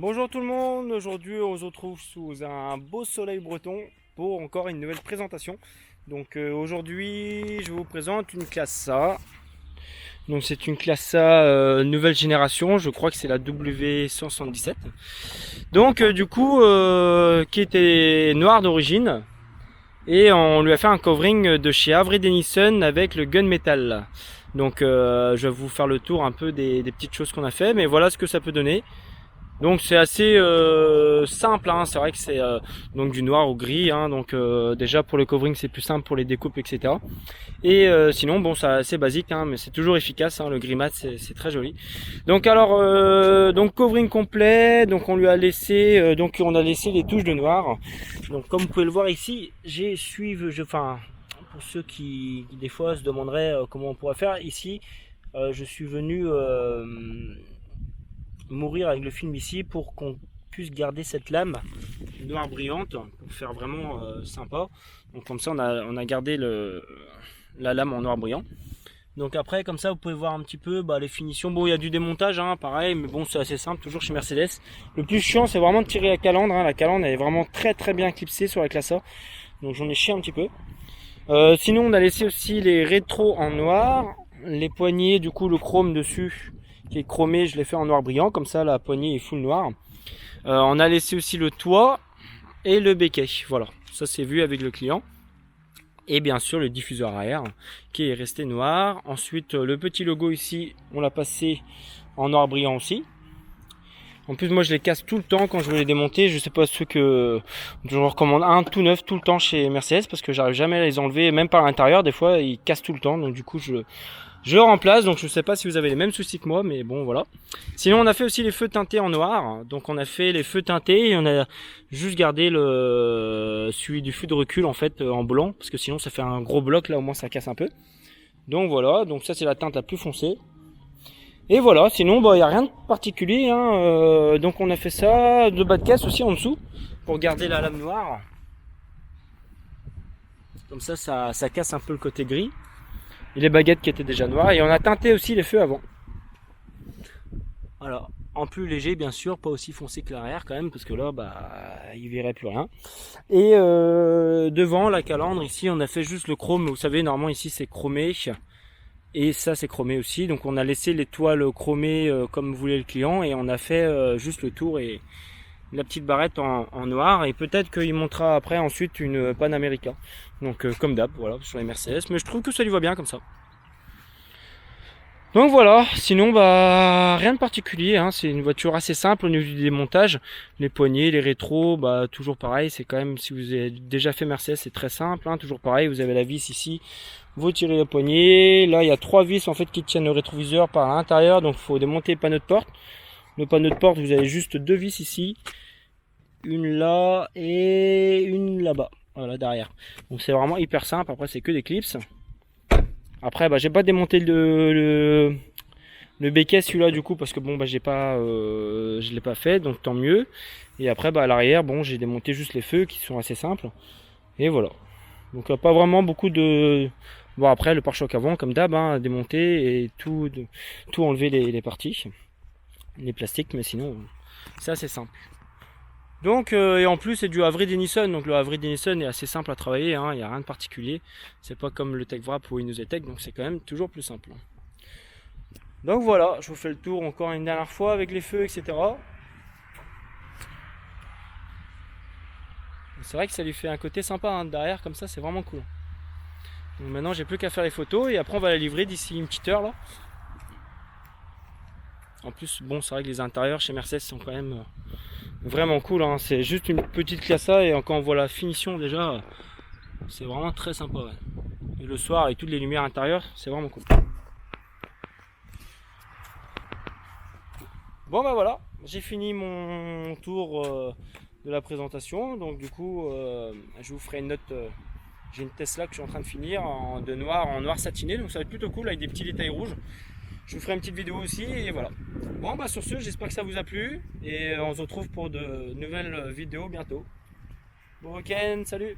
Bonjour tout le monde, aujourd'hui on se retrouve sous un beau soleil breton pour encore une nouvelle présentation. Donc aujourd'hui je vous présente une classe A. Donc c'est une classe A nouvelle génération, je crois que c'est la W177. Donc du coup qui était noire d'origine. Et on lui a fait un covering de chez Avery Dennison avec le gunmetal. Donc je vais vous faire le tour un peu des petites choses qu'on a fait, mais voilà ce que ça peut donner. Donc c'est assez simple, hein. C'est vrai que c'est donc du noir au gris, hein. Donc déjà pour le covering c'est plus simple pour les découpes, etc. Et sinon bon c'est assez basique, hein, mais c'est toujours efficace, hein. Le gris mat c'est très joli. Donc alors donc covering complet, donc on lui a laissé donc on a laissé les touches de noir. Donc comme vous pouvez le voir ici, enfin pour ceux qui des fois se demanderaient comment on pourrait faire ici, je suis venu mourir avec le film ici pour qu'on puisse garder cette lame noire brillante pour faire vraiment sympa. Donc comme ça on a gardé la lame en noir brillant. Donc après comme ça vous pouvez voir un petit peu les finitions. Bon il y a du démontage, hein, pareil, mais bon c'est assez simple toujours chez Mercedes. Le plus chiant c'est vraiment de tirer la calandre, hein. La calandre elle est vraiment très bien clipsée sur la classe A. Donc j'en ai chié un petit peu. Sinon on a laissé aussi les rétros en noir. Les poignées, du coup le chrome dessus qui est chromé, je l'ai fait en noir brillant, comme ça la poignée est full noir. On a laissé aussi le toit et le béquet, voilà, ça c'est vu avec le client. Et bien sûr le diffuseur arrière qui est resté noir. Ensuite le petit logo ici, on l'a passé en noir brillant aussi. En plus moi je les casse tout le temps quand je veux les démonter. Je sais pas ceux que je recommande un tout neuf tout le temps chez Mercedes parce que j'arrive jamais à les enlever, même par l'intérieur. Des fois ils cassent tout le temps, donc du coup je le remplace. Donc je sais pas si vous avez les mêmes soucis que moi, mais bon voilà. Sinon on a fait aussi les feux teintés en noir. Donc on a fait les feux teintés et on a juste gardé celui du feu de recul en fait en blanc parce que sinon ça fait un gros bloc là, au moins ça casse un peu. Donc voilà, donc ça c'est la teinte la plus foncée. Et voilà, sinon il n'y a rien de particulier, hein. Donc on a fait ça, de bas de caisse aussi en dessous pour garder la lame noire. Comme ça casse un peu le côté gris. Et les baguettes qui étaient déjà noires. Et on a teinté aussi les feux avant. Voilà. En plus léger bien sûr, pas aussi foncé que l'arrière quand même, parce que là il verrait plus rien. Et devant la calandre ici on a fait juste le chrome. Vous savez normalement ici c'est chromé. Et ça c'est chromé aussi. Donc on a laissé les toiles chromées comme voulait le client. Et on a fait juste le tour et la petite barrette en noir. Et peut-être qu'il montera après ensuite une Pan America. Donc comme d'hab, voilà, sur les Mercedes. Mais je trouve que ça lui va bien comme ça. Donc voilà, sinon rien de particulier, hein. C'est une voiture assez simple au niveau du démontage. Les poignées, les rétros, toujours pareil, c'est quand même, si vous avez déjà fait Mercedes, c'est très simple, hein. Toujours pareil, vous avez la vis ici, vous tirez la poignée. Là il y a 3 vis en fait qui tiennent le rétroviseur par l'intérieur, donc il faut démonter le panneau de porte. Le panneau de porte, vous avez juste 2 vis ici, une là et une là-bas, voilà derrière. Donc c'est vraiment hyper simple, après c'est que des clips. Après j'ai pas démonté le béquet celui-là du coup parce que j'ai pas je l'ai pas fait, donc tant mieux. Et après à l'arrière j'ai démonté juste les feux qui sont assez simples. Et voilà. Donc pas vraiment beaucoup de. Bon après le pare-choc avant comme d'hab, hein, démonter et tout enlever les parties, les plastiques, mais sinon c'est assez simple. Donc et en plus c'est du Avery Dennison, donc le Avery Dennison est assez simple à travailler, hein, il n'y a rien de particulier. C'est pas comme le Tech Wrap ou Innosetech, donc c'est quand même toujours plus simple. Donc voilà, je vous fais le tour encore une dernière fois avec les feux, etc. C'est vrai que ça lui fait un côté sympa, hein, derrière comme ça, c'est vraiment cool. Donc maintenant j'ai plus qu'à faire les photos et après on va la livrer d'ici une petite heure là. En plus c'est vrai que les intérieurs chez Mercedes sont quand même vraiment cool, hein. C'est juste une petite classe A et quand on voit la finition déjà, c'est vraiment très sympa, ouais. Et le soir avec toutes les lumières intérieures, c'est vraiment cool. Bon voilà, j'ai fini mon tour de la présentation. Donc du coup je vous ferai une note. J'ai une Tesla que je suis en train de finir en noir satiné, donc ça va être plutôt cool avec des petits détails rouges. Je vous ferai une petite vidéo aussi et voilà. Bon sur ce, j'espère que ça vous a plu et on se retrouve pour de nouvelles vidéos bientôt. Bon week-end, salut!